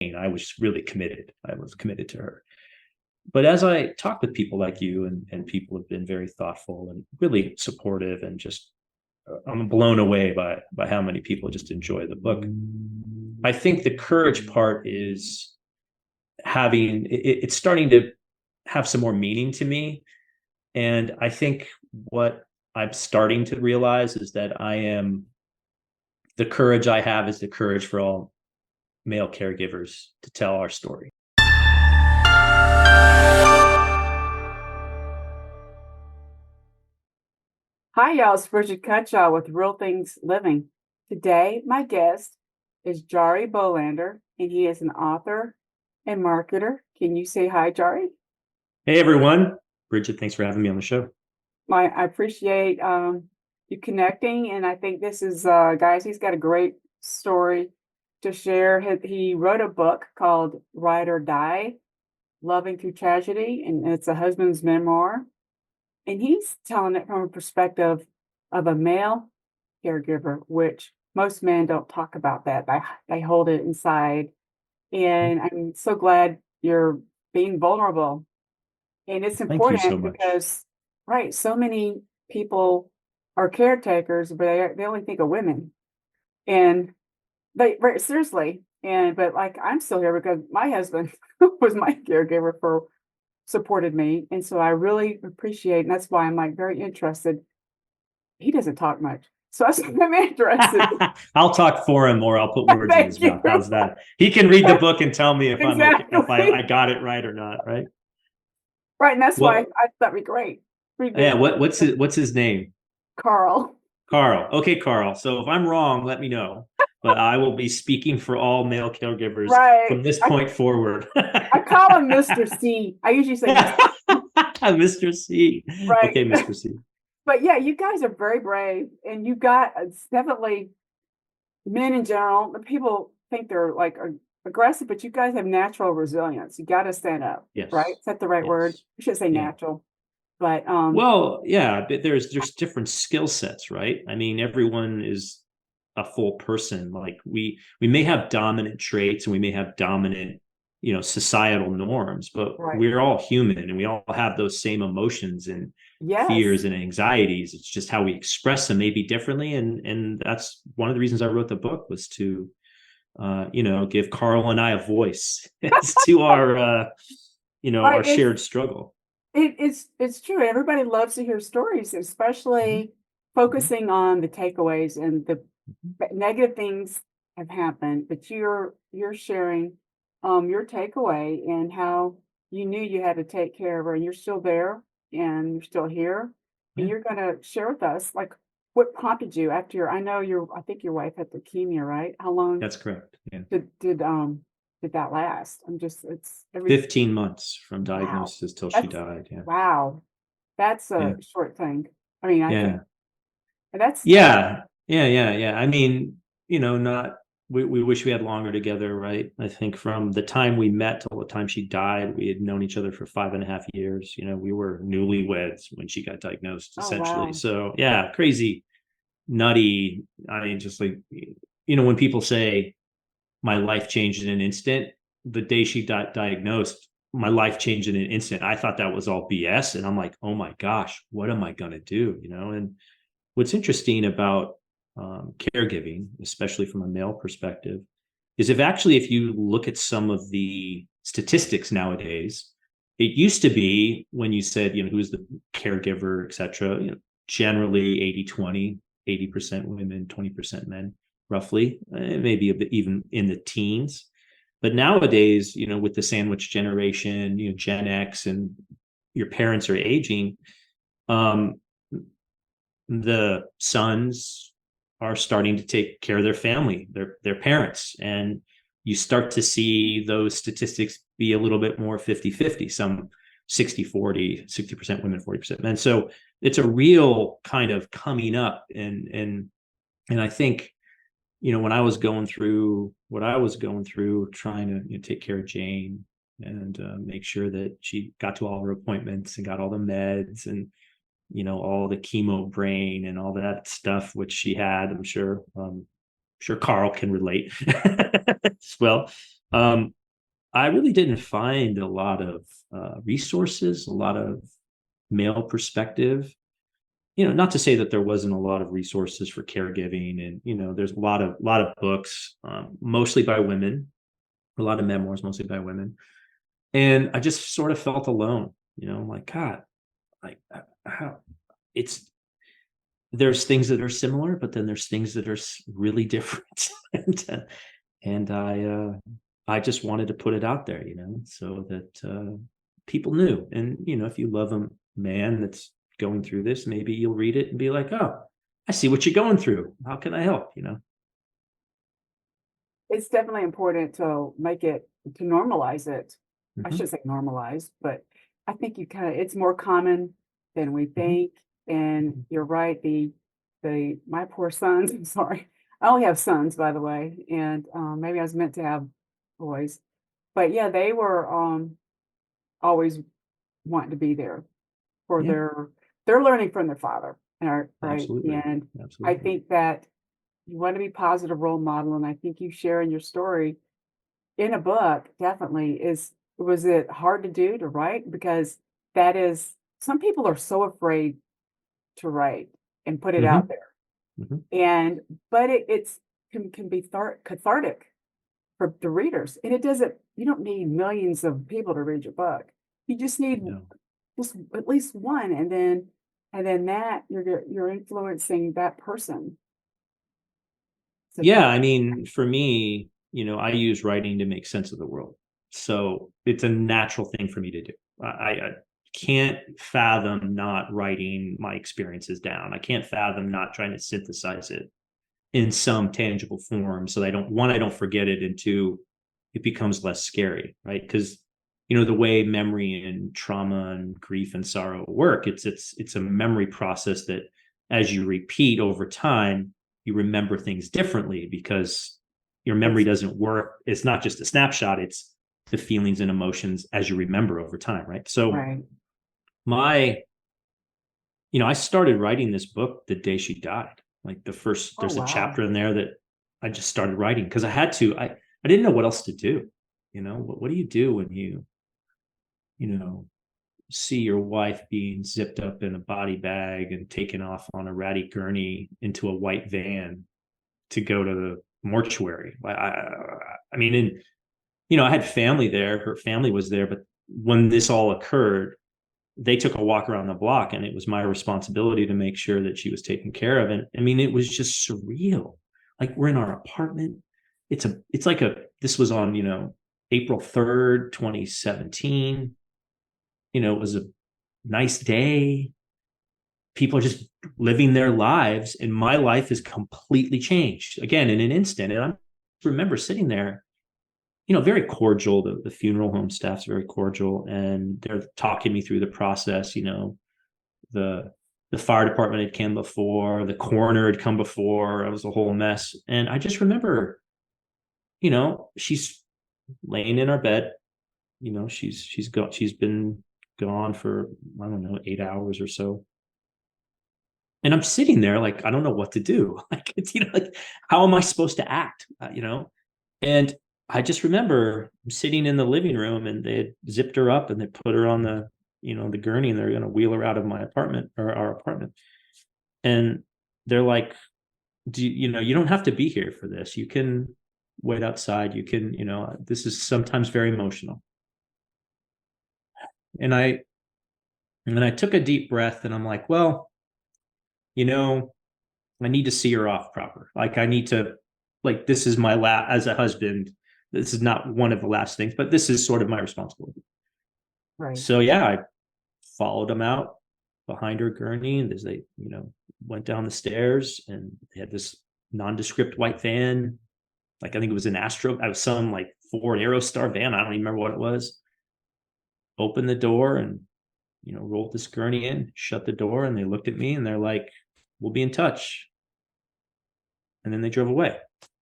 I was really committed. I was committed to her. But as I talk with people like you, and people have been very thoughtful and really supportive, and just I'm blown away by how many people just enjoy the book. I think the courage part is it's starting to have some more meaning to me. And I think what I'm starting to realize is that the courage I have is the courage for all male caregivers to tell our story. Hi, y'all. It's Bridget Cutshaw with Real Things Living. Today, my guest is Jarie Bolander, and he is an author and marketer. Can you say hi, Jarie? Hey, everyone. Bridget, thanks for having me on the show. I appreciate you connecting, and I think this is, guys, he's got a great story to share. He wrote a book called Ride or Die, Loving Through Tragedy, and it's a husband's memoir. And he's telling it from a perspective of a male caregiver, which most men don't talk about that. They hold it inside. And I'm so glad you're being vulnerable. And it's Thank you so important much. because, right, so many people are caretakers, but they only think of women. And they, right, seriously. But like, I'm still here because my husband was my caregiver for supported me. And so I really appreciate, and that's why I'm like very interested. He doesn't talk much. So I'm interested. I'll talk for him, or I'll put words in Thank his you. mouth. How's that? He can read the book and tell me if I'm okay, if Exactly. I got it right or not, right? Right. And that's why Well, I thought it'd be great. yeah, what's his name? Carl. Carl. Okay, Carl. So if I'm wrong, let me know. But I will be speaking for all male caregivers Right. from this point forward. I call him Mr. C. I usually say Mr. C. Mr. C. Right. Okay, Mr. C. But yeah, you guys are very brave, and you got it's definitely men in general. People think they're like aggressive, but you guys have natural resilience. You got to stand up, right? Yes. Is that the right word? Yes. I should say Yeah. natural, but Well, yeah, but there's different skill sets, right? I mean, everyone is a full person. Like we may have dominant traits, and we may have dominant, societal norms, but right. we're all human, and we all have those same emotions and Yes. fears and anxieties. It's just how we express them maybe differently, and that's one of the reasons I wrote the book, was to give Carl and I a voice to our Right. shared struggle. It's true. Everybody loves to hear stories, Mhm. especially Mhm. focusing on the takeaways and the negative things have happened, but you're sharing your takeaway and how you knew you had to take care of her, and you're still there and you're still here, and Yeah, you're gonna share with us like what prompted you after your I think your wife had leukemia, right? How long that's correct. Yeah. did that last? I'm just it's every 15 months from wow. diagnosis till she That's died. Yeah. wow. That's Yeah. a short thing. I mean, I think Yeah. that's Yeah. Yeah. Yeah. Yeah. I mean, not, we wish we had longer together, right? I think from the time we met till the time she died, we had known each other for 5.5 years. We were newlyweds when she got diagnosed, oh essentially. wow. So, yeah, crazy, nutty. I mean, just like, when people say my life changed in an instant, the day she got diagnosed, my life changed in an instant. I thought that was all BS. And I'm like, oh my gosh, what am I going to do? And what's interesting about caregiving, especially from a male perspective, is if you look at some of the statistics nowadays, it used to be when you said, who's the caregiver, et cetera, generally 80-20, 80% women, 20% men, roughly, maybe a bit even in the teens. But nowadays, with the sandwich generation, Gen X, and your parents are aging, um, the sons are starting to take care of their family, their parents, and you start to see those statistics be a little bit more 50-50, some 60-40, 60% women, 40% men. So it's a real kind of coming up. And I think, when I was going through what I was going through, trying to take care of Jane, and make sure that she got to all her appointments and got all the meds, and all the chemo brain and all that stuff, which she had. I'm sure Carl can relate as well. I really didn't find a lot of resources, a lot of male perspective. Not to say that there wasn't a lot of resources for caregiving, and there's a lot of books, mostly by women, a lot of memoirs, mostly by women, and I just sort of felt alone. Like, God, like how it's there's things that are similar, but then there's things that are really different, and I just wanted to put it out there, so that people knew. And if you love a man that's going through this, maybe you'll read it and be like, oh, I see what you're going through. How can I help? It's definitely important to make it to normalize it. I Hmm. should say normalize, but I think it's more common than we Hmm. think. And you're right, the my poor sons, I'm sorry. I only have sons, by the way, and maybe I was meant to have boys. But yeah, they were always wanting to be there for Yeah, they're learning from their father. Right. absolutely. And I Absolutely. think that you want to be positive role model. And I think you sharing your story in a book definitely was it hard to do to write? Because that is some people are so afraid to write and put it out Hmm. there. Hmm. And but it's can be cathartic for the readers. And it doesn't you don't need millions of people to read your book. You just need No. just at least one, and then that you're influencing that person. So Yeah, that I mean, for me, I use writing to make sense of the world. So it's a natural thing for me to do. I can't fathom not writing my experiences down. I can't fathom not trying to synthesize it in some tangible form so that I don't forget it, and two, it becomes less scary, right? Because the way memory and trauma and grief and sorrow work, it's a memory process that as you repeat over time, you remember things differently because your memory it's doesn't work. It's not just a snapshot, it's the feelings and emotions as you remember over time, right? So right. my I started writing this book the day she died. Like Oh there's a wow. chapter in there that I just started writing because I had to. I didn't know what else to do. What do you do when you know, see your wife being zipped up in a body bag and taken off on a ratty gurney into a white van to go to the mortuary? I mean, and I had family there. Her family was there, but when this all occurred, they took a walk around the block, and it was my responsibility to make sure that she was taken care of. And I mean, it was just surreal. Like, we're in our apartment. It's like this was on, April 3rd, 2017. It was a nice day. People are just living their lives, and my life is completely changed again in an instant. And I remember sitting there, very cordial. The funeral home staff's very cordial, and they're talking me through the process. The the fire department had come before, the coroner had come before. It was a whole mess, and I just remember, she's laying in our bed. She's been gone for, I don't know, 8 hours or so, and I'm sitting there like I don't know what to do. Like, like, how am I supposed to act? And I just remember sitting in the living room, and they had zipped her up and they put her on the gurney, and they're going to wheel her out of my apartment, or our apartment. And they're like, you don't have to be here for this. You can wait outside. You can, this is sometimes very emotional. And I took a deep breath, and I'm like, well, you know, I need to see her off proper. Like, I need to, like, this is my as a husband. This is not one of the last things, but this is sort of my responsibility. Right. So yeah, I followed them out behind her gurney, and as they, went down the stairs, and they had this nondescript white van. Like, I think it was an Astro. I was some like Ford Aerostar van. I don't even remember what it was. Opened the door and rolled this gurney in, shut the door, and they looked at me and they're like, "We'll be in touch." And then they drove away.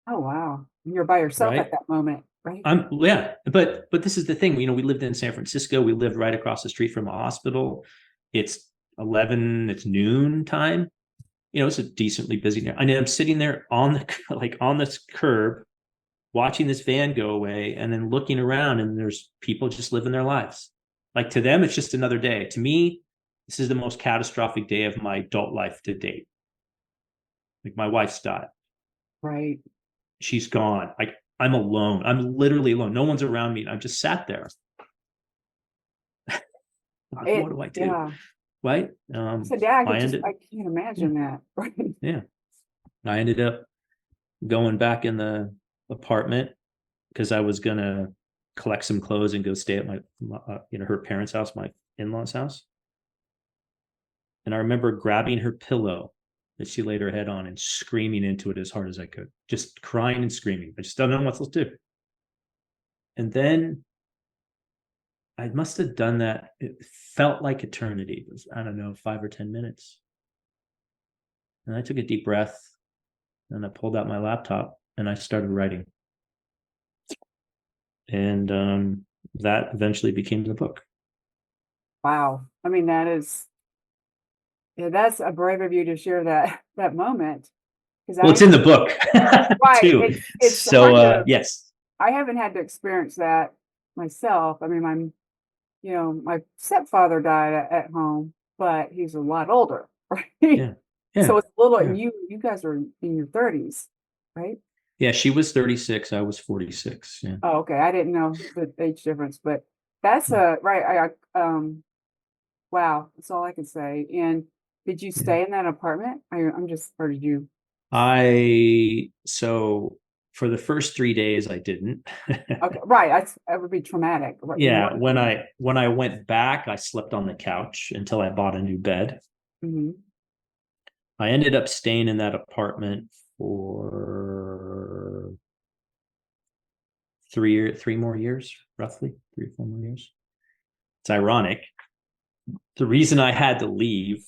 Oh wow. You're by yourself at Right? that moment, right? Yeah, but this is the thing. We lived in San Francisco. We lived right across the street from a hospital. It's 11. It's noon time. It's a decently busy now. And I'm sitting there on the like on this curb, watching this van go away and then looking around and there's people just living their lives. Like to them, it's just another day. To me, this is the most catastrophic day of my adult life to date. Like my wife's died. Right. She's gone. Like I'm alone. I'm literally alone. No one's around me. I'm just sat there. What do I do? Yeah. Right? So yeah, I ended, I can't imagine that. Right. yeah. I ended up going back in the apartment because I was gonna collect some clothes and go stay at her parents' house, my in-laws' house. And I remember grabbing her pillow that she laid her head on and screaming into it as hard as I could, just crying and screaming. I just don't know what else to do. And then I must have done that. It felt like eternity. It was, I don't know, 5 or 10 minutes. And I took a deep breath and I pulled out my laptop and I started writing. And that eventually became the book. Wow. I mean, that's a brave of you to share that moment. Well, it's in the book right. too. It's So hard to, yes. I haven't had to experience that myself. I mean, my stepfather died at home, but he's a lot older, right? Yeah. Yeah. So it's a little, Yeah. and you guys are in your 30s, right? Yeah, she was 36. I was 46. Yeah. Oh, okay. I didn't know the age difference, but that's right. Wow, that's all I can say. And did you Yeah. stay in that apartment? Or did you? So for the first 3 days I didn't. Okay, right. That would be traumatic. Right, Yeah, when I went back, I slept on the couch until I bought a new bed. Mhm. I ended up staying in that apartment for 3 more years, roughly 3 or 4 more years. It's ironic. The reason I had to leave,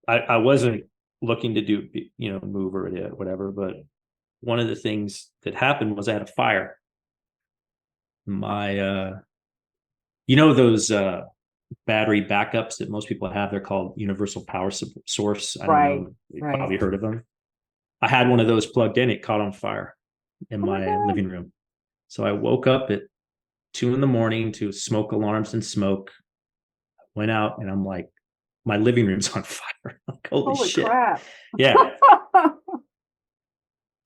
I wasn't looking to do, move or whatever, but one of the things that happened was I had a fire. My, those battery backups that most people have, they're called universal power source. I don't Right, know, you've right. probably heard of them. I had one of those plugged in, it caught on fire in Oh my my God. living room. So I woke up at 2 a.m. to smoke alarms and smoke. Went out and I'm like, my living room's on fire. Like, holy shit. Crap. Yeah.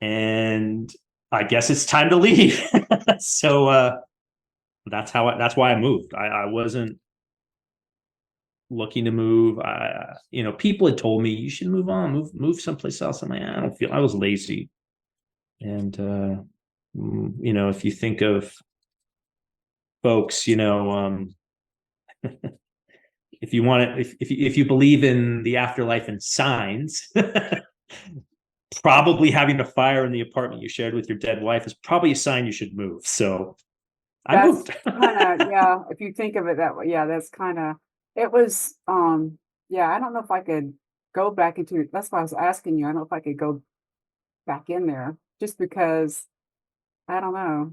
And I guess it's time to leave. So that's why I moved. I wasn't looking to move. People had told me you should move on, move someplace else. I'm like, I was lazy. And if you think of folks, if you want to, if you believe in the afterlife and signs, probably having a fire in the apartment you shared with your dead wife is probably a sign you should move. So I moved. Yeah, if you think of it that way, yeah, that's kind of, it was, yeah, I don't know if I could go back into, that's why I was asking you. I don't know if I could go back in there just because, I don't know.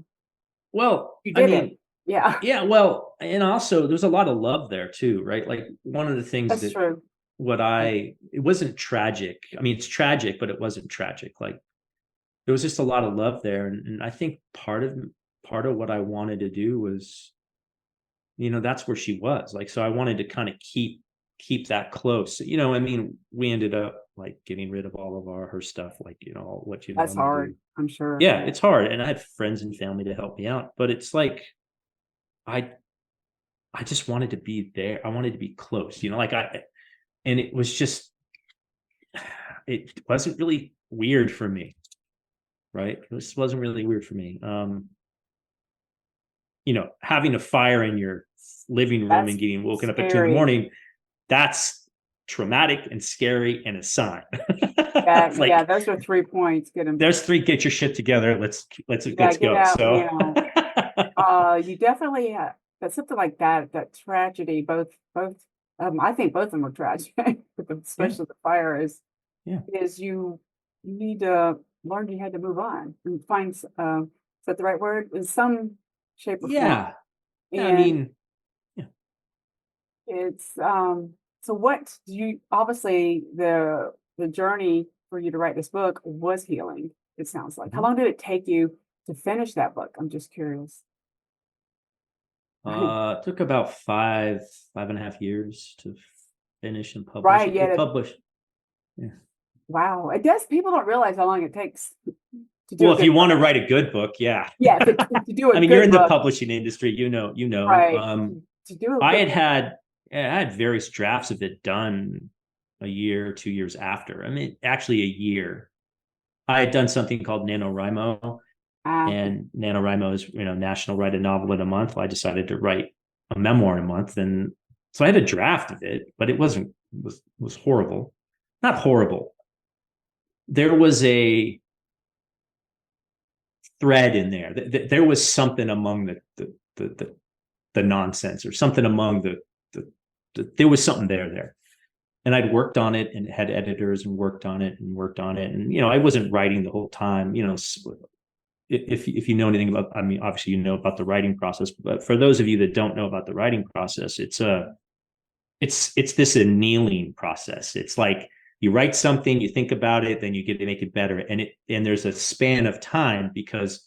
Well, You I did it. mean, Yeah, yeah, well, and also there's a lot of love there too, right? Like one of the things that's that true. it wasn't tragic. I mean, it's tragic, but it wasn't tragic. Like there was just a lot of love there. And I think part of what I wanted to do was, that's where she was. Like, so I wanted to kind of keep that close. I mean, we ended up like getting rid of all of her stuff, like, what you That's normally hard, do. I'm sure. Yeah, it's hard. And I had friends and family to help me out, but it's like I I just wanted to be there. I wanted to be close, and it was just, it wasn't really weird for me, right? This wasn't really weird for me. Having a fire in your living room That's and getting woken up at 2 scary. a.m, that's traumatic and scary and a sign. Yeah, yeah, Like those are 3 points. Get them. there's 3, get your shit together. Yeah, Let's get go. out So now. You definitely that's something like that tragedy, both, I think both of them were tragic, but yeah, especially the fire yeah, is you need to learn you had to move on and find, is that the right word? In some shape or form. yeah. Yeah, I And mean, yeah. it's, so what do you, obviously the journey for you to write this book was healing, it sounds like. How Mhm. long did it take you to finish that book? I'm just curious. It took about 5.5 years to finish and publish Right, it. yeah, It published. Yeah. wow, it does. People don't realize how long it takes to do a Well, if good you want book. to write a good book, yeah. Yeah, to do a I mean, you're good in the book, publishing industry, right? To do a I good had various drafts of it done a year, 2 years after. I mean, actually a year. I had done something called NaNoWriMo, okay. and NaNoWriMo is, National Write a Novel in a Month. Well, I decided to write a memoir in a month. And so I had a draft of it, but it was horrible. Not horrible. There was a thread in there. There was something among the nonsense, or something among there was something there. And I'd worked on it and had editors and worked on it and worked on it. And, I wasn't writing the whole time, if you know anything about, I mean, obviously, about the writing process, but for those of you that don't know about the writing process, it's this annealing process. It's like you write something, you think about it, then you get to make it better. And there's a span of time, because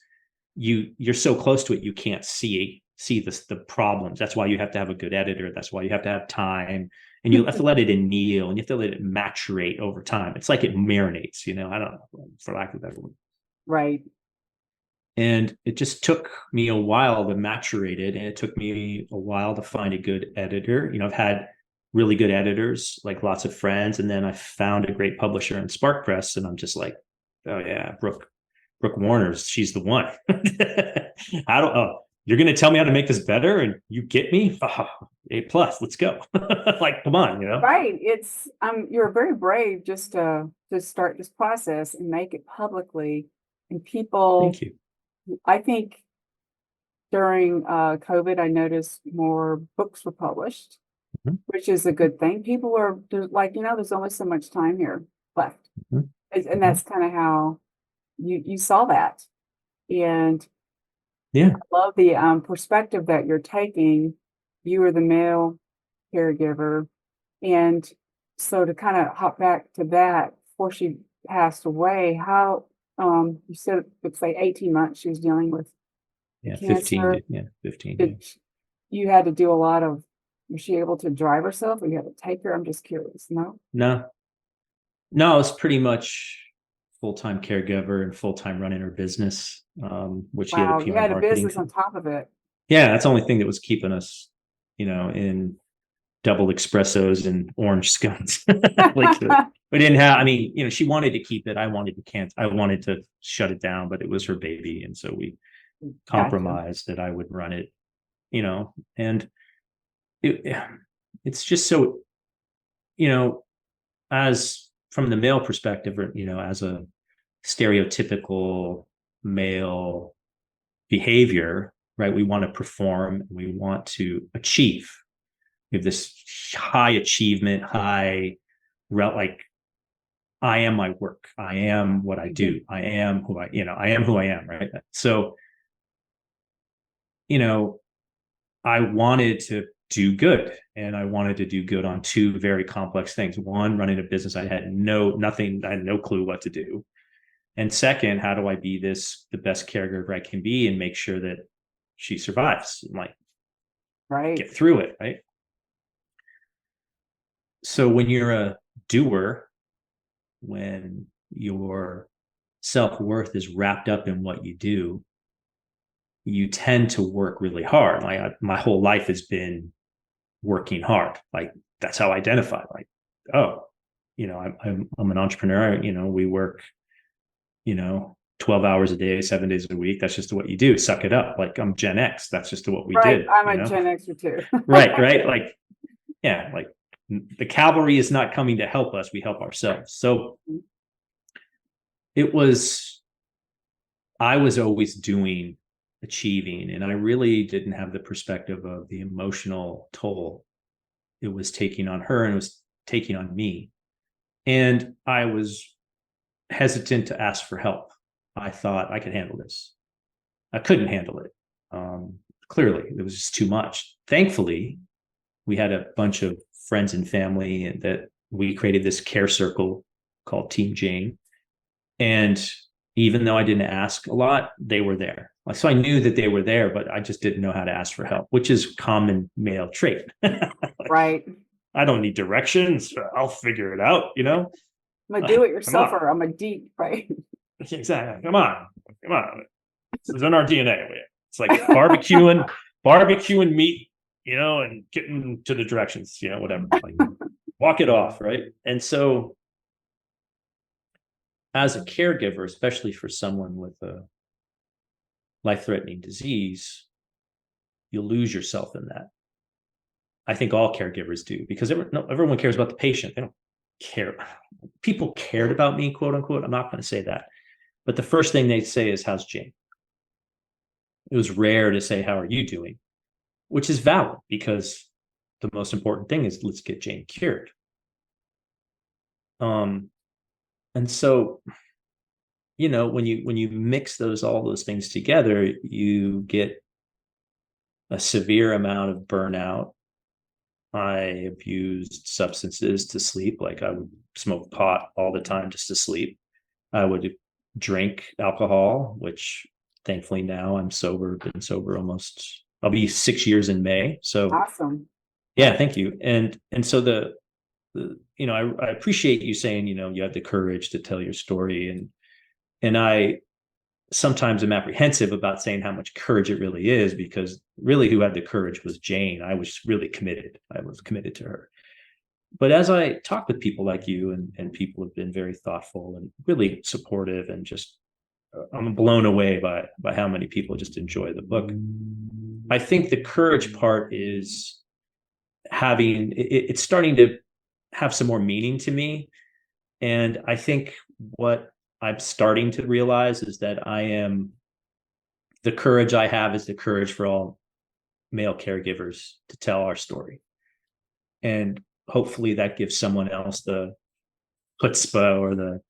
you're so close to it, you can't see the problems. That's why you have to have a good editor. That's why you have to have time, and you have to let it anneal, and you have to let it maturate over time. It's like it marinates, I don't know, for lack of a better word. Right. And it just took me a while to maturate it, and it took me a while to find a good editor. I've had really good editors, like lots of friends, and then I found a great publisher in Spark Press, and I'm just like, oh yeah, Brooke Warner's, she's the one. You're going to tell me how to make this better, and you get me? Oh, A+, let's go. Like, come on, Right. It's you're very brave just to start this process and make it publicly. And people, Thank you. I think during COVID, I noticed more books were published, Mhm. which is a good thing. People are like, there's only so much time here left. Mhm. And Mhm. that's kind of how you saw that. And Yeah. I love the perspective that you're taking. You are the male caregiver. And so to kind of hop back to that, before she passed away, how you said it's like 18 months she was dealing with Yeah. cancer. 15. Yeah. Did you had to do a lot of, was she able to drive herself or you had to take her? I'm just curious. No? No, it's pretty much full-time caregiver and full-time running her business, which she had a Wow, you PR had a marketing. business on top of it. Yeah, that's the only thing that was keeping us, in double espressos and orange scones. Like, we didn't have, I mean, she wanted to keep it. I wanted to cancel. I wanted to shut it down, but it was her baby. And so we Gotcha. compromised that I would run it, and it, it's just so, as from the male perspective, or, as a stereotypical male behavior, right? We want to perform, we want to achieve. We have this high achievement, like, I am my work. I am what I do. I am who I am who I am, right? So, I wanted to do good, and I wanted to do good on two very complex things. One, running a business I had no clue what to do. And second, how do I be the best caregiver I can be and make sure that she survives and, like, Right. get through it, right? So when you're a doer, when your self-worth is wrapped up in what you do, you tend to work really hard. Like, my whole life has been working hard. Like, that's how I identify. Like, oh, I'm an entrepreneur. We work, 12 hours a day, 7 days a week. That's just what you do. Suck it up. Like, I'm Gen X. That's just what we Right. did, I'm a Gen Xer too. right. Like, yeah, like, the cavalry is not coming to help us. We help ourselves. So I was always achieving, and I really didn't have the perspective of the emotional toll it was taking on her, and it was taking on me. And I was hesitant to ask for help. I thought I could handle this. I couldn't handle it. Clearly, it was just too much. Thankfully, we had a bunch of friends and family, and that we created this care circle called Team Jane. And even though I didn't ask a lot, they were there. Like, so I knew that they were there, but I just didn't know how to ask for help, which is common male trait. Like, Right. I don't need directions. I'll figure it out, you know? I'm gonna do it Come on. yourself, or I'm a deep, right? Exactly. Come on. Come on. This is in our DNA. It's like barbecuing meat, you know, and getting to the directions, you know, whatever. Like, walk it off, right? And so as a caregiver, especially for someone with a life-threatening disease, you lose yourself in that. I think all caregivers do, because everyone cares about the patient. They don't care. People cared about me, quote unquote. I'm not going to say that. But the first thing they say is, how's Jane? It was rare to say, how are you doing? Which is valid, because the most important thing is, let's get Jane cured. And so, you know, when you mix all those things together, you get a severe amount of burnout. I abused substances to sleep. Like, I would smoke pot all the time just to sleep. I would drink alcohol, which thankfully now I'm sober, been sober almost, I'll be 6 years in May. So Awesome. yeah, thank you. And so you know, I appreciate you saying, you know, you have the courage to tell your story. And I sometimes am apprehensive about saying how much courage it really is, because really who had the courage was Jane. I was really committed. I was committed to her. But as I talk with people like you, and people have been very thoughtful and really supportive, and just I'm blown away by how many people just enjoy the book. I think the courage part is it's starting to have some more meaning to me. And I think what I'm starting to realize is that the courage I have is the courage for all male caregivers to tell our story. And hopefully that gives someone else the chutzpah, or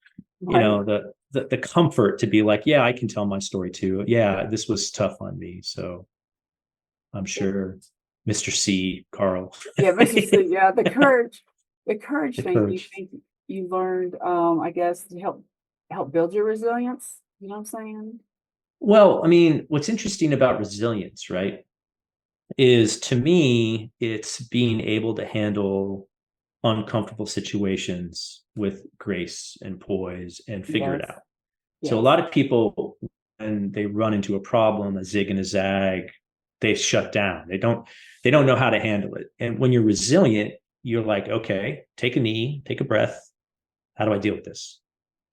you know, the comfort to be like, yeah, I can tell my story too. Yeah, this was tough on me. So I'm sure Mr. C, Carl. Yeah, Mr. C, yeah, the courage The thing, you courage. think you learned, I guess, to help build your resilience. You know what I'm saying? Well, I mean, what's interesting about resilience, right, is, to me, it's being able to handle uncomfortable situations with grace and poise and figure it Yes, out. So a yes, lot of people, when they run into a problem, a zig and a zag, they shut down. They don't know how to handle it. And when you're resilient, you're like, okay, take a knee, take a breath. How do I deal with this?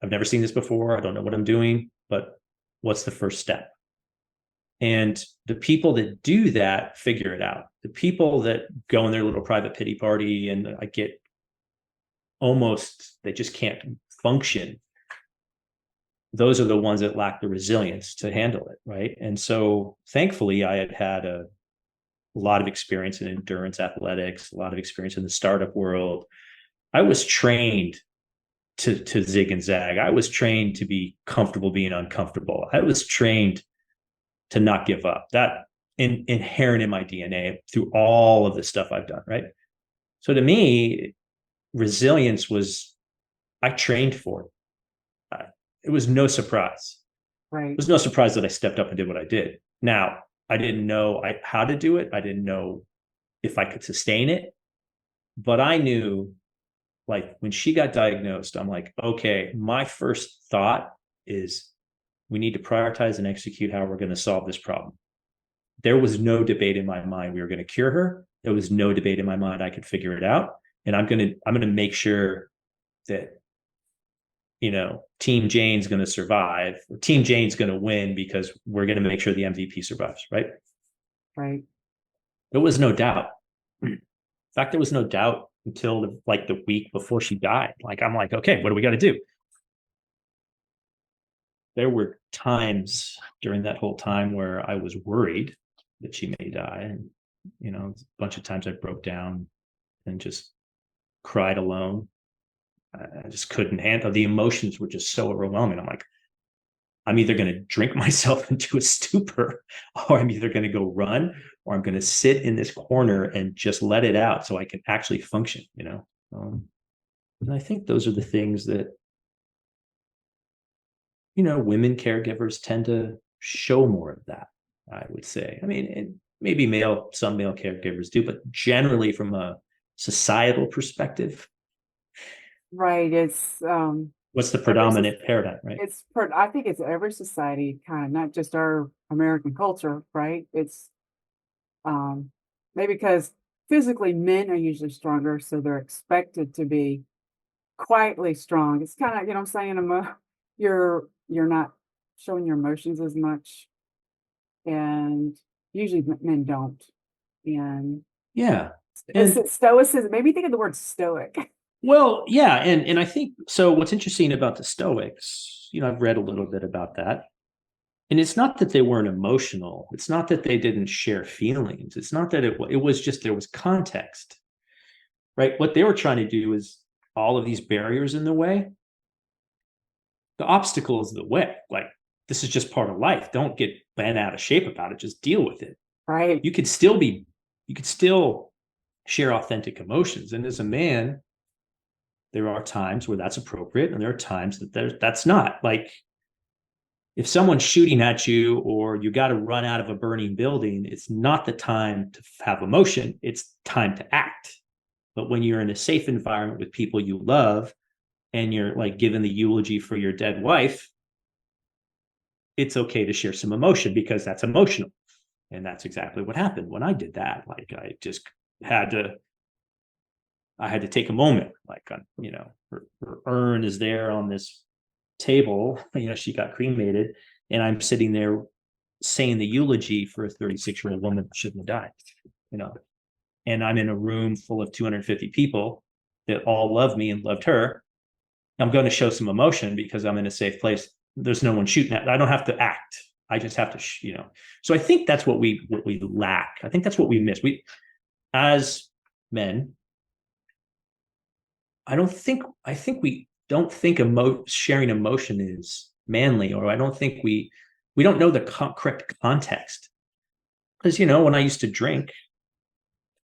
I've never seen this before. I don't know what I'm doing, but what's the first step? And the people that do that figure it out. The people that go in their little private pity party, and I get almost, they just can't function. Those are the ones that lack the resilience to handle it, right? And so thankfully, I had a lot of experience in endurance athletics, a lot of experience in the startup world. I was trained to zig and zag. I was trained to be comfortable being uncomfortable. I was trained to not give up. That inherent in my DNA through all of the stuff I've done, right? So to me, resilience was, I trained for it. It was no surprise. It right. was no surprise that I stepped up and did what I did. Now, I didn't know how to do it. I didn't know if I could sustain it, but I knew, like, when she got diagnosed, I'm like, okay, my first thought is, we need to prioritize and execute how we're going to solve this problem. There was no debate in my mind we were going to cure her. There was no debate in my mind I could figure it out. And I'm going to make sure that, you know, Team Jane's going to survive, or Team Jane's going to win, because we're going to make sure the MVP survives, right? Right. There was no doubt. In fact, there was no doubt until the week before she died. Like, I'm like, okay, what do we got to do? There were times during that whole time where I was worried that she may die. And, you know, a bunch of times I broke down and just cried alone. I just couldn't handle, the emotions were just so overwhelming. I'm like, I'm either going to drink myself into a stupor, or I'm either going to go run, or I'm going to sit in this corner and just let it out so I can actually function, you know? And I think those are the things that women caregivers tend to show more of that, I would say. I mean, and maybe some male caregivers do, but generally from a societal perspective, Right. It's what's the every predominant paradigm, right? I think it's every society, kind of, not just our American culture, right? It's um maybe because physically men are usually stronger, so they're expected to be quietly strong. It's kind of, you know what I'm saying, you're not showing your emotions as much, and usually men don't. And Yeah. is And it stoicism? Maybe think of the word stoic. well, yeah, and I think so. What's interesting about the Stoics, I've read a little bit about that. And it's not that they weren't emotional. It's not that they didn't share feelings. It's not that it was just there was context, right? What they were trying to do is all of these barriers in the way, the obstacle is the way. Like, this is just part of life. Don't get bent out of shape about it. Just deal with it. Right. You could still share authentic emotions. And as a man, there are times where that's appropriate, and there are times that's not. Like, if someone's shooting at you or you got to run out of a burning building, it's not the time to have emotion. It's time to act. But when you're in a safe environment with people you love and you're like giving the eulogy for your dead wife, it's okay to share some emotion because that's emotional. And that's exactly what happened when I did that. Like, had to I had to take a moment. Like, her urn is there on this table. She got cremated, and I'm sitting there saying the eulogy for a 36-year-old woman that shouldn't have died. You know, and I'm in a room full of 250 people that all love me and loved her. I'm going to show some emotion because I'm in a safe place. There's no one shooting at. I don't have to act. I just have to. So I think that's what we lack. I think that's what we miss. We, as men, I think we don't think sharing emotion is manly, or I don't think we don't know the correct context. Because when I used to drink,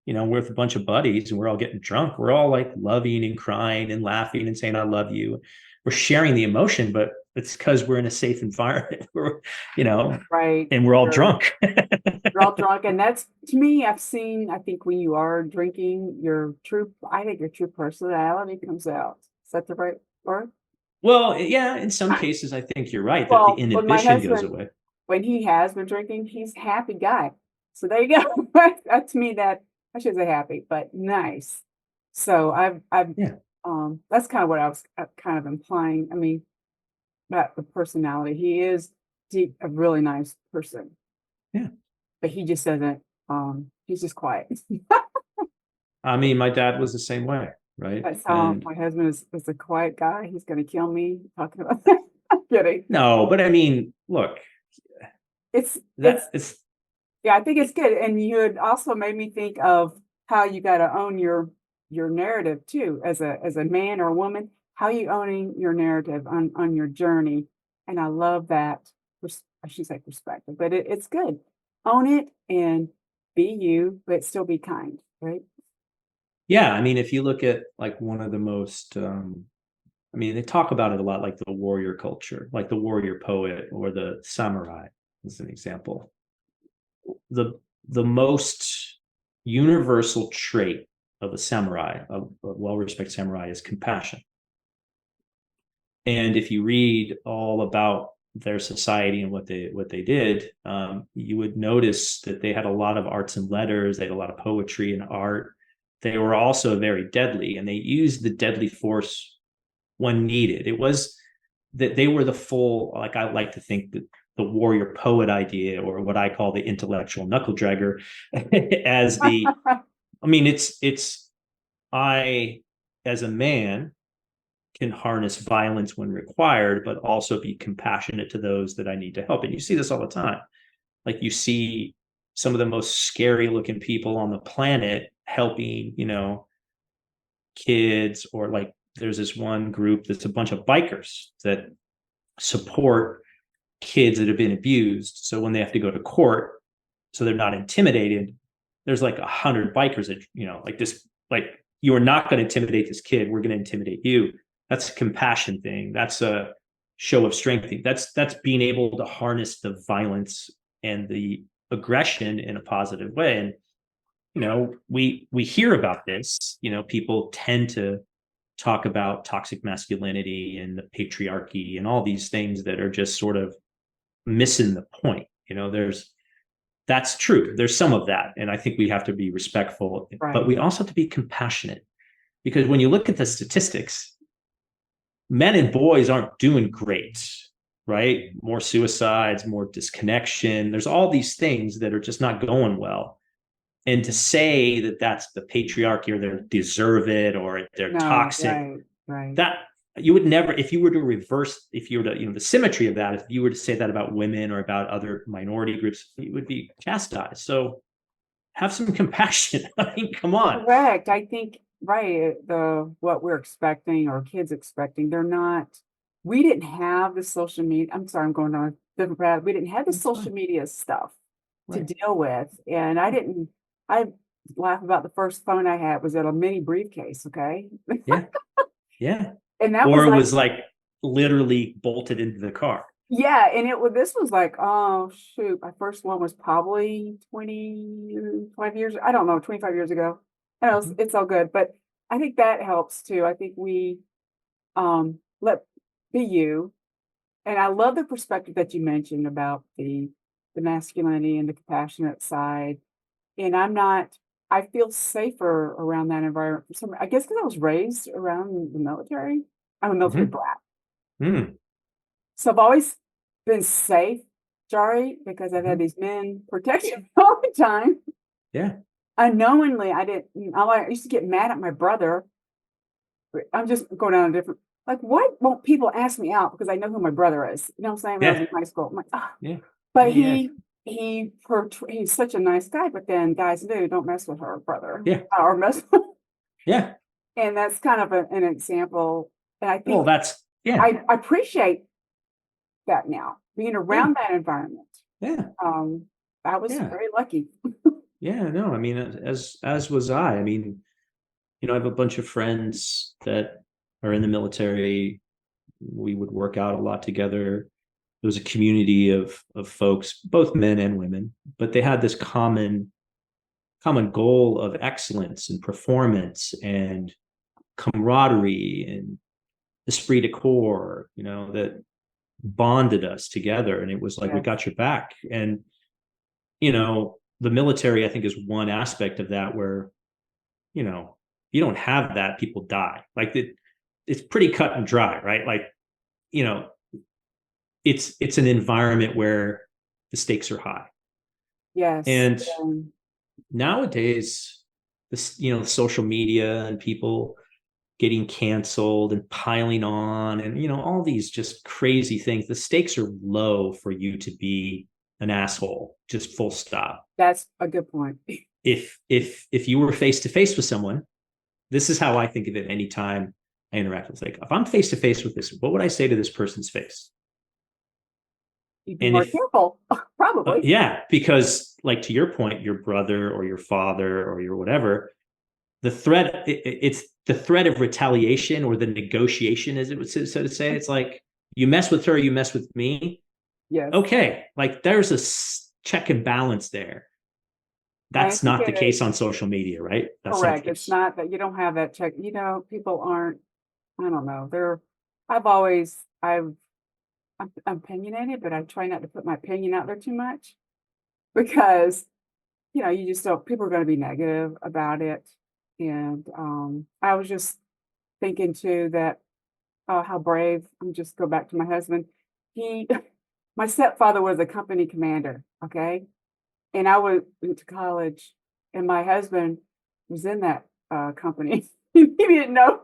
we're with a bunch of buddies and we're all getting drunk. We're all like loving and crying and laughing and saying, I love you. We're sharing the emotion, but it's because we're in a safe environment. Right. And we're all drunk. You're all drunk. And that's, to me, I think when you are drinking, I think your true personality comes out. Is that the right word? Well, yeah, in some cases, I think you're right that the Well, when my inhibition goes husband, away. when he has been drinking, he's a happy guy. So there you go. To me, that I should say happy, but nice. So Yeah. that's kind of what I was kind of implying. I mean, about the personality. He is a really nice person, Yeah. but he just doesn't. He's just quiet. I mean, my dad was the same way, right? That's how And my husband is a quiet guy. He's going to kill me talking about that. I'm kidding. no, but I mean, look, It's that it's Yeah, I think it's good. And you had also made me think of how you got to own your narrative too, as a man or a woman. How you owning your narrative on your journey, and I love that. I should say perspective, but it's good. Own it and be you, but still be kind, right? yeah. I mean, if you look at like one of the most, I mean, they talk about it a lot, like the warrior culture, like the warrior poet or the samurai, as an example. The most universal trait of a samurai, of a well-respected samurai, is compassion. And if you read all about their society and what they did, you would notice that they had a lot of arts and letters. They had a lot of poetry and art. They were also very deadly, and they used the deadly force when needed. It was that they were the full, like, I like to think that the warrior poet idea, or what I call the intellectual knuckle dragger, as the, I mean, it's I, as a man, can harness violence when required, but also be compassionate to those that I need to help. And you see this all the time. Like, you see some of the most scary looking people on the planet helping, kids, or like there's this one group that's a bunch of bikers that support kids that have been abused. So when they have to go to court, so they're not intimidated, there's like 100 bikers that, like this, like, you are not going to intimidate this kid. We're going to intimidate you. That's a compassion thing. That's a show of strength. That's being able to harness the violence and the aggression in a positive way. And we hear about this. People tend to talk about toxic masculinity and the patriarchy and all these things that are just sort of missing the point. That's true. There's some of that, and I think we have to be respectful, Right. but we also have to be compassionate, because when you look at the statistics, men and boys aren't doing great, right? More suicides, more disconnection. There's all these things that are just not going well. And to say that that's the patriarchy, or they deserve it, or they're toxic, right. that you would never, if you were to reverse, if you were to, the symmetry of that, if you were to say that about women or about other minority groups, you would be chastised. So have some compassion. I mean, come on. Correct. I think, right, what we're expecting, or kids expecting, we didn't have the social media. I'm sorry, I'm going on a different path. We didn't have the social media stuff to deal with. And I laugh about the first phone I had was at a mini briefcase. Okay. Yeah. Yeah. And that or was it like, was like literally bolted into the car. yeah. And this was like, oh shoot, my first one was probably 25 years. I don't know, 25 years ago. I know it's all good, but I think that helps too. I think we, let be you. And I love the perspective that you mentioned about the masculinity and the compassionate side. And I feel safer around that environment. I guess because I was raised around the military. I'm a military brat. Mm. So I've always been safe, Jarie, because I've had these men protecting me all the time. Yeah. Unknowingly, I used to get mad at my brother. I'm just going down a different, like, why won't people ask me out? Because I know who my brother is. You know what I'm saying? When I was in high school. I'm like, Yeah. But Yeah. he's such a nice guy, but then guys do, don't mess with her brother. Yeah. Or mess with, Yeah. and that's kind of an example. And I think yeah. I appreciate that now, being around that environment. Yeah. I was very lucky. Yeah. No, I mean, as was I. I mean, I have a bunch of friends that are in the military. We would work out a lot together. There was a community of folks, both men and women, but they had this common goal of excellence and performance and camaraderie and esprit de corps, that bonded us together. And it was like, we got your back. And, the military, I think, is one aspect of that where, you don't have that, people die. Like it's pretty cut and dry, right? Like, it's an environment where the stakes are high. Yes. And nowadays, social media and people getting canceled and piling on and, all these just crazy things. The stakes are low for you to be an asshole, just full stop. That's a good point. If you were face to face with someone, this is how I think of it anytime I interact with, like, if I'm face to face with this, what would I say to this person's face? You'd be more careful, probably. Yeah, because, like, to your point, your brother or your father or your whatever, the threat, it's the threat of retaliation or the negotiation, as it would, so to say. It's like, you mess with her, you mess with me. Yes. Okay, like, there's a check and balance there. That's not the case on social media, right? That's correct. It's not that you don't have that check. People aren't, I don't know. I'm opinionated, but I try not to put my opinion out there too much, because, you just don't, people are going to be negative about it. And I was just thinking too that, how brave, I'm just go back to my husband. My stepfather was a company commander. Okay. And I went to college, and my husband was in that company. He didn't know.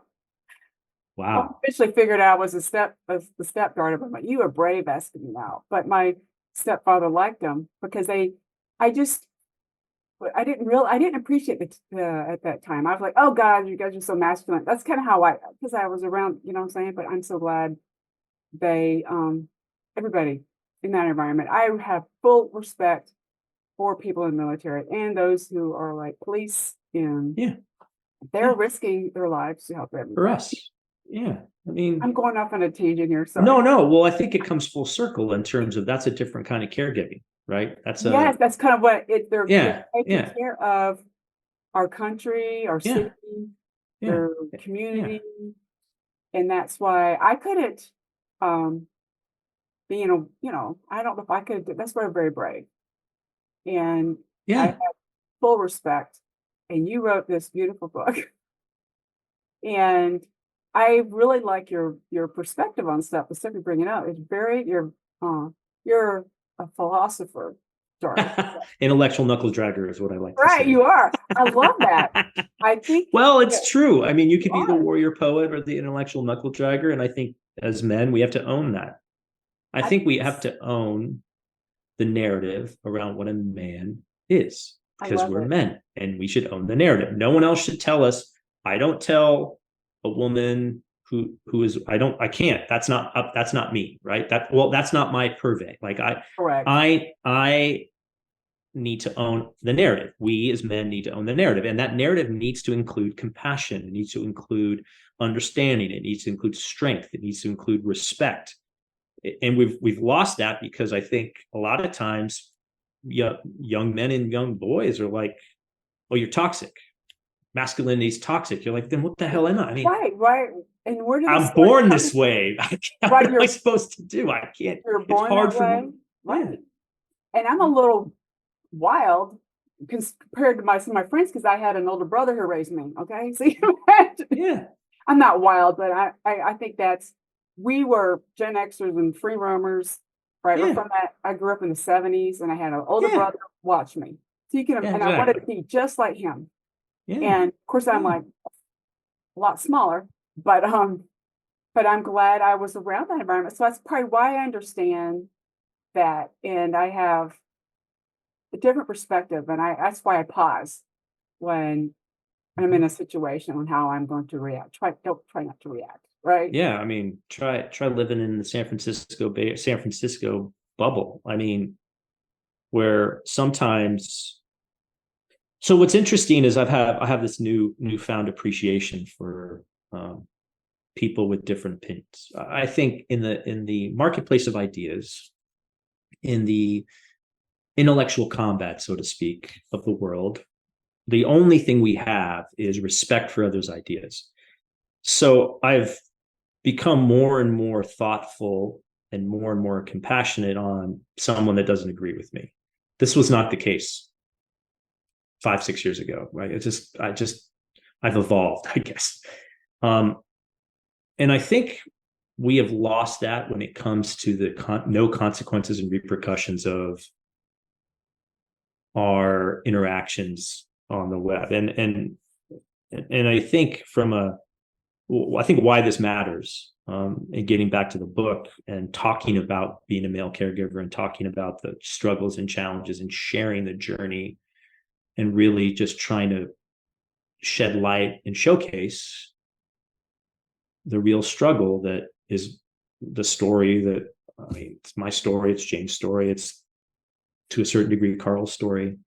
Wow. I officially figured out I was the stepdaughter, but I'm like, you were brave asking me out. But my stepfather liked him because I didn't appreciate it at that time. I was like, oh God, you guys are so masculine. That's kind of how because I was around, you know what I'm saying? But I'm so glad everybody in that environment. I have full respect for people in the military and those who are like police, and they're risking their lives to help everybody. For us. Yeah. I mean, I'm going off on a tangent here. no, Sorry. no. Well, I think it comes full circle in terms of that's a different kind of caregiving, right? That's Yes, a, that's kind of what they're yeah, taking yeah, care of our country, our yeah, city, yeah, their yeah, community, and that's why I couldn't um being a I don't know if I could. That's why I'm very brave, and I have yeah. full respect. And you wrote this beautiful book, and I really like your perspective on stuff. The stuff you're bringing up is very you're a philosopher. Sorry, Intellectual knuckle dragger is what I like to right? say. You are. I love that. I think Well, that it's true. I mean, you you could be the are. warrior poet or the intellectual knuckle dragger. And I think as men, we have to own that. I I think think we have to own the narrative around what a man is I because love we're it. men and we should own the narrative. No one else should tell us. I don't tell a woman who is I can't. That's not me, right? That's not my purvey. Like Correct. I need to own the narrative. We as men need to own the narrative. And that narrative needs to include compassion. It needs to include understanding. It needs to include strength. It needs to include respect. And we've lost that because I think a lot of times young men and young boys are like, oh, you're toxic. Masculinity is toxic. You're like, then what the hell am I? I mean, Right, right. And where do these I'm stories born come this way. What right, am I supposed to do? I can't. you're It's born hard that for way, me. Yeah. right. And I'm a little wild compared to some of my friends because I had an older brother who raised me, okay? So you imagine. Yeah. I'm not wild, but I think we were Gen Xers and free roamers, right? We're Yeah. from that. I grew up in the 70s and I had an older Yeah. brother watch me. So you can, Yeah. and I wanted to Exactly. be just like him. Yeah. And of course, I'm Yeah. like a lot smaller, but I'm glad I was around that environment. So that's probably why I understand that. And I have a different perspective. And that's why I pause when I'm in Mhm. a situation on how I'm going to react. Don't try not to react, right? Yeah, I mean, try living in the San Francisco bubble. I mean, where sometimes. So what's interesting is I have this newfound appreciation for people with different opinions. I think in the marketplace of ideas, in the intellectual combat, so to speak, of the world, the only thing we have is respect for others' ideas. So I've become more and more thoughtful and more compassionate on someone that doesn't agree with me. This was not the case 5, 6 years ago, right? I've evolved, I guess. Um, and I think we have lost that when it comes to the no consequences and repercussions of our interactions on the web. And I think I think why this matters, and getting back to the book and talking about being a male caregiver and talking about the struggles and challenges and sharing the journey and really just trying to shed light and showcase the real struggle that is the story that, I mean, it's my story, it's Jane's story, it's to a certain degree Carl's story.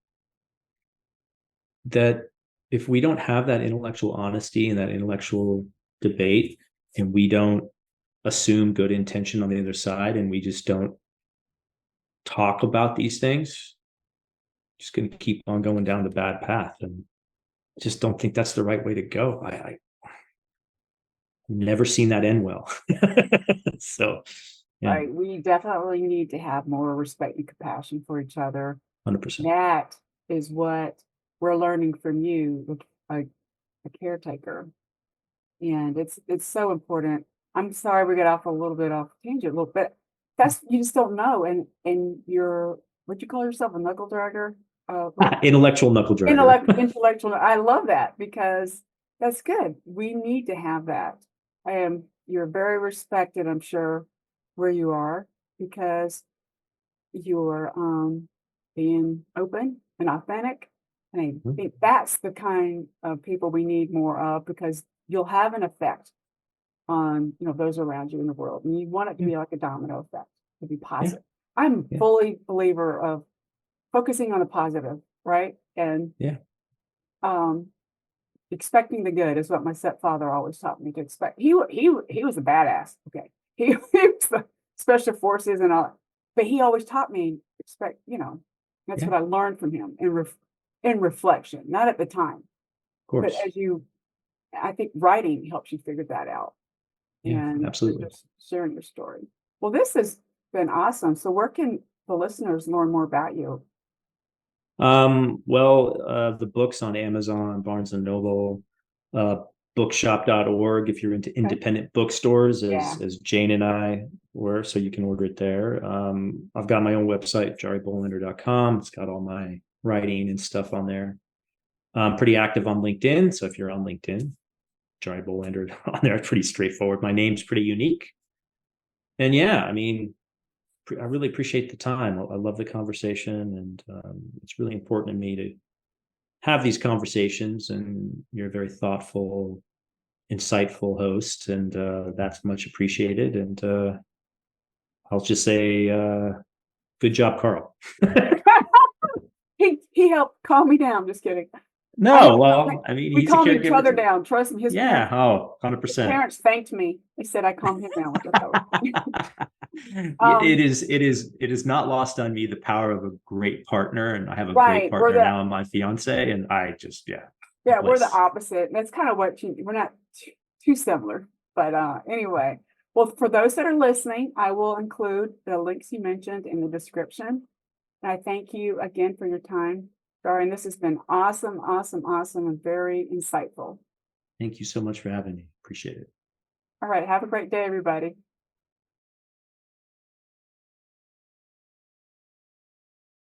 That if we don't have that intellectual honesty and that intellectual debate, and we don't assume good intention on the other side, and we just don't talk about these things, just going to keep on going down the bad path. And I just don't think that's the right way to go. I never seen that end well. So yeah, Right. We definitely need to have more respect and compassion for each other. 100%. That is what we're learning from you, with a caretaker. And it's so important. I'm sorry we got off a little bit off tangent, a little bit. That's you just don't know. And you're what you call yourself, a knuckle dragger? Intellectual knuckle dragger. Intellectual. I love that because that's good. We need to have that. You're very respected, I'm sure, where you are because you're being open and authentic. And I think that's the kind of people we need more of because you'll have an effect on those around you in the world. And you want it to Yeah, be like a domino effect, to be yeah, positive. I'm yeah, fully believer of focusing on the positive, right? And yeah. um expecting the good is what my stepfather always taught me to expect. He was a badass. Okay, he was the special forces and all, but he always taught me expect. That's Yeah, what I learned from him in reflection, not at the time, of but course. I think writing helps you figure that out, Yeah, and you're absolutely. just sharing your story. Well, this has been awesome. So where can the listeners learn more about you? The books on Amazon, Barnes and Noble, uh, bookshop.org if you're into Okay. independent bookstores, Yeah. as Jane and I were, so you can order it there. I've got my own website, jariebolander.com. It's got all my writing and stuff on there. I'm pretty active on LinkedIn, so if you're on LinkedIn, Jarie Bolander on there, it's pretty straightforward. My name's pretty unique. And yeah, I mean, I really appreciate the time. I love the conversation, and it's really important to me to have these conversations. And you're a very thoughtful, insightful host, and that's much appreciated. And I'll just say, good job, Carl. He helped calm me down. Just kidding. No, well, I mean, We he's a calmed each caregiver other too. down. Trust me, Yeah. Oh, 100%. parents thanked me. They said I calmed him down, which I thought was funny. Um, It is not lost on me the power of a great partner, and I have a great right. partner now in my fiance, and I just, yeah, We're the bliss. opposite. That's kind of we're not too similar. But anyway, well, for those that are listening, I will include the links you mentioned in the description. And I thank you again for your time, Darren. This has been awesome, awesome, awesome, and very insightful. Thank you so much for having me. Appreciate it. All right. Have a great day, everybody.